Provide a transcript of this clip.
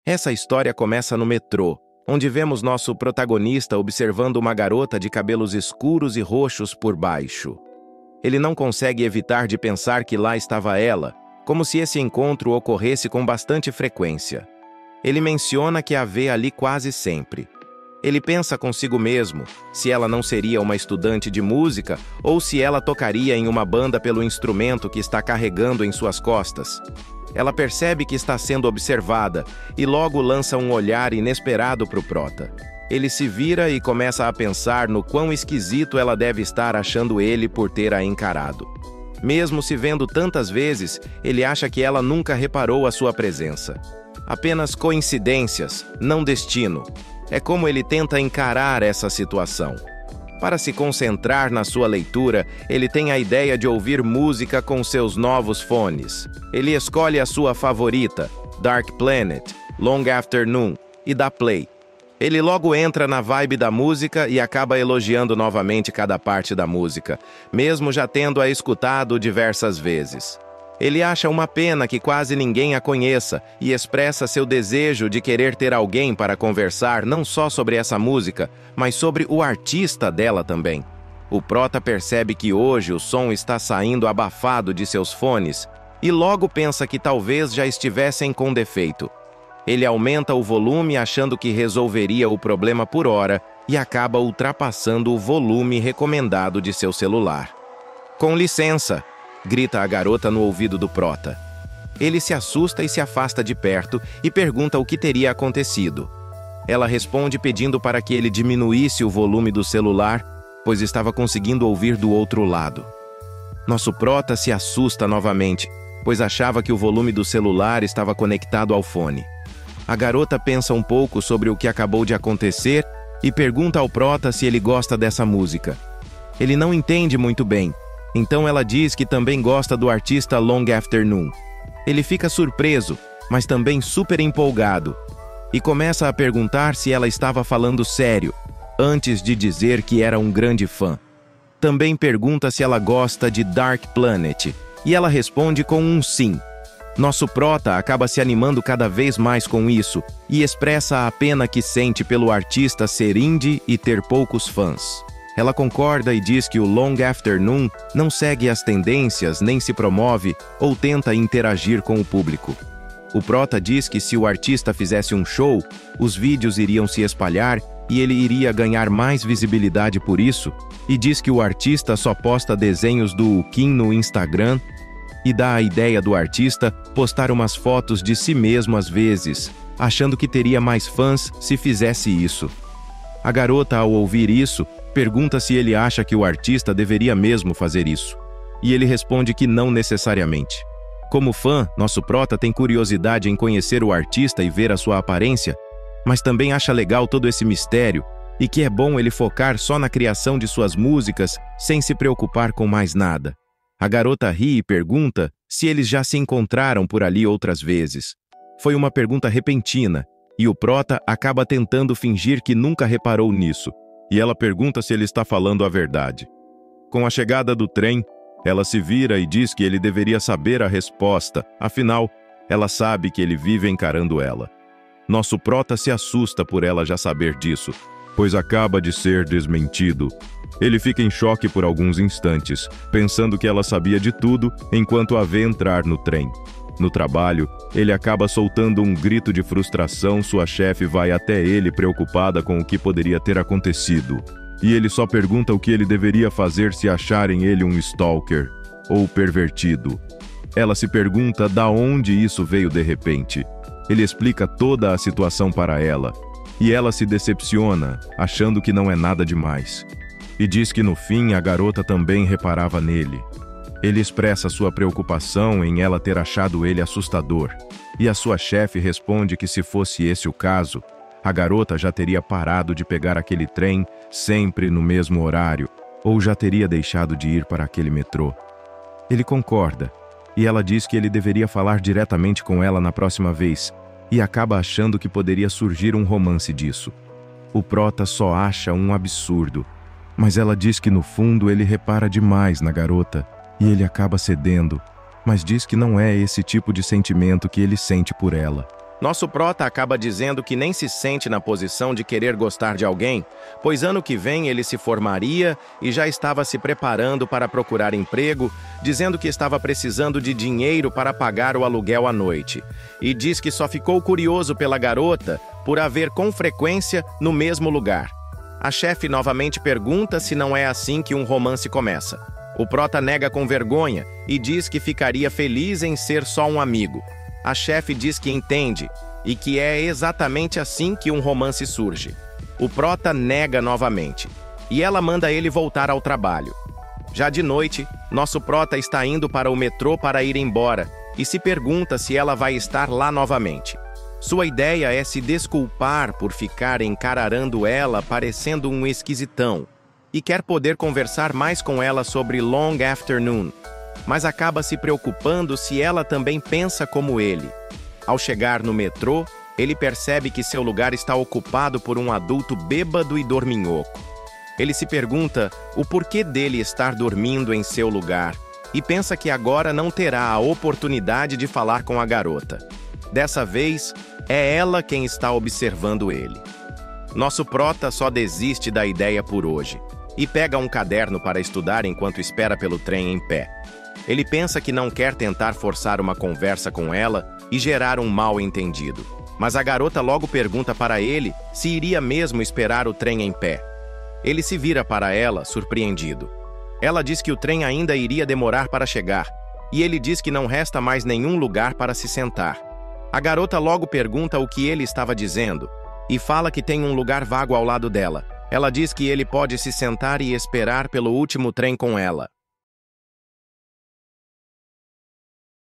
Essa história começa no metrô, onde vemos nosso protagonista observando uma garota de cabelos escuros e roxos por baixo. Ele não consegue evitar de pensar que lá estava ela, como se esse encontro ocorresse com bastante frequência. Ele menciona que a vê ali quase sempre. Ele pensa consigo mesmo se ela não seria uma estudante de música ou se ela tocaria em uma banda pelo instrumento que está carregando em suas costas. Ela percebe que está sendo observada e logo lança um olhar inesperado para o prota. Ele se vira e começa a pensar no quão esquisito ela deve estar achando ele por ter a encarado. Mesmo se vendo tantas vezes, ele acha que ela nunca reparou a sua presença. Apenas coincidências, não destino. É como ele tenta encarar essa situação. Para se concentrar na sua leitura, ele tem a ideia de ouvir música com seus novos fones. Ele escolhe a sua favorita, Dark Planet, Long Afternoon, e dá play. Ele logo entra na vibe da música e acaba elogiando novamente cada parte da música, mesmo já tendo-a escutado diversas vezes. Ele acha uma pena que quase ninguém a conheça e expressa seu desejo de querer ter alguém para conversar não só sobre essa música, mas sobre o artista dela também. O prota percebe que hoje o som está saindo abafado de seus fones e logo pensa que talvez já estivessem com defeito. Ele aumenta o volume achando que resolveria o problema por hora e acaba ultrapassando o volume recomendado de seu celular. "Com licença!" grita a garota no ouvido do prota. Ele se assusta e se afasta de perto e pergunta o que teria acontecido. Ela responde pedindo para que ele diminuísse o volume do celular, pois estava conseguindo ouvir do outro lado. Nosso prota se assusta novamente, pois achava que o volume do celular estava conectado ao fone. A garota pensa um pouco sobre o que acabou de acontecer e pergunta ao prota se ele gosta dessa música. Ele não entende muito bem. Então ela diz que também gosta do artista Long Afternoon. Ele fica surpreso, mas também super empolgado, e começa a perguntar se ela estava falando sério, antes de dizer que era um grande fã. Também pergunta se ela gosta de Dark Planet, e ela responde com um sim. Nosso prota acaba se animando cada vez mais com isso, e expressa a pena que sente pelo artista ser indie e ter poucos fãs. Ela concorda e diz que o Long Afternoon não segue as tendências, nem se promove ou tenta interagir com o público. O prota diz que se o artista fizesse um show, os vídeos iriam se espalhar e ele iria ganhar mais visibilidade por isso, e diz que o artista só posta desenhos do Kim no Instagram e dá a ideia do artista postar umas fotos de si mesmo às vezes, achando que teria mais fãs se fizesse isso. A garota, ao ouvir isso, pergunta se ele acha que o artista deveria mesmo fazer isso. E ele responde que não necessariamente. Como fã, nosso prota tem curiosidade em conhecer o artista e ver a sua aparência, mas também acha legal todo esse mistério e que é bom ele focar só na criação de suas músicas sem se preocupar com mais nada. A garota ri e pergunta se eles já se encontraram por ali outras vezes. Foi uma pergunta repentina, e o prota acaba tentando fingir que nunca reparou nisso. E ela pergunta se ele está falando a verdade. Com a chegada do trem, ela se vira e diz que ele deveria saber a resposta, afinal, ela sabe que ele vive encarando ela. Nosso prota se assusta por ela já saber disso, pois acaba de ser desmentido. Ele fica em choque por alguns instantes, pensando que ela sabia de tudo enquanto a vê entrar no trem. No trabalho, ele acaba soltando um grito de frustração. Sua chefe vai até ele preocupada com o que poderia ter acontecido. E ele só pergunta o que ele deveria fazer se acharem ele um stalker ou pervertido. Ela se pergunta da onde isso veio de repente. Ele explica toda a situação para ela. E ela se decepciona, achando que não é nada demais. E diz que no fim a garota também reparava nele. Ele expressa sua preocupação em ela ter achado ele assustador, e a sua chefe responde que se fosse esse o caso, a garota já teria parado de pegar aquele trem sempre no mesmo horário, ou já teria deixado de ir para aquele metrô. Ele concorda, e ela diz que ele deveria falar diretamente com ela na próxima vez, e acaba achando que poderia surgir um romance disso. O prota só acha um absurdo, mas ela diz que no fundo ele repara demais na garota, e ele acaba cedendo, mas diz que não é esse tipo de sentimento que ele sente por ela. Nosso prota acaba dizendo que nem se sente na posição de querer gostar de alguém, pois ano que vem ele se formaria e já estava se preparando para procurar emprego, dizendo que estava precisando de dinheiro para pagar o aluguel à noite. E diz que só ficou curioso pela garota por a ver com frequência no mesmo lugar. A chefe novamente pergunta se não é assim que um romance começa. O prota nega com vergonha e diz que ficaria feliz em ser só um amigo. A chefe diz que entende e que é exatamente assim que um romance surge. O prota nega novamente e ela manda ele voltar ao trabalho. Já de noite, nosso prota está indo para o metrô para ir embora e se pergunta se ela vai estar lá novamente. Sua ideia é se desculpar por ficar encararando ela parecendo um esquisitão e quer poder conversar mais com ela sobre Long Afternoon, mas acaba se preocupando se ela também pensa como ele. Ao chegar no metrô, ele percebe que seu lugar está ocupado por um adulto bêbado e dorminhoco. Ele se pergunta o porquê dele estar dormindo em seu lugar e pensa que agora não terá a oportunidade de falar com a garota. Dessa vez, é ela quem está observando ele. Nosso prota só desiste da ideia por hoje e pega um caderno para estudar enquanto espera pelo trem em pé. Ele pensa que não quer tentar forçar uma conversa com ela e gerar um mal-entendido. Mas a garota logo pergunta para ele se iria mesmo esperar o trem em pé. Ele se vira para ela, surpreendido. Ela diz que o trem ainda iria demorar para chegar, e ele diz que não resta mais nenhum lugar para se sentar. A garota logo pergunta o que ele estava dizendo, e fala que tem um lugar vago ao lado dela. Ela diz que ele pode se sentar e esperar pelo último trem com ela.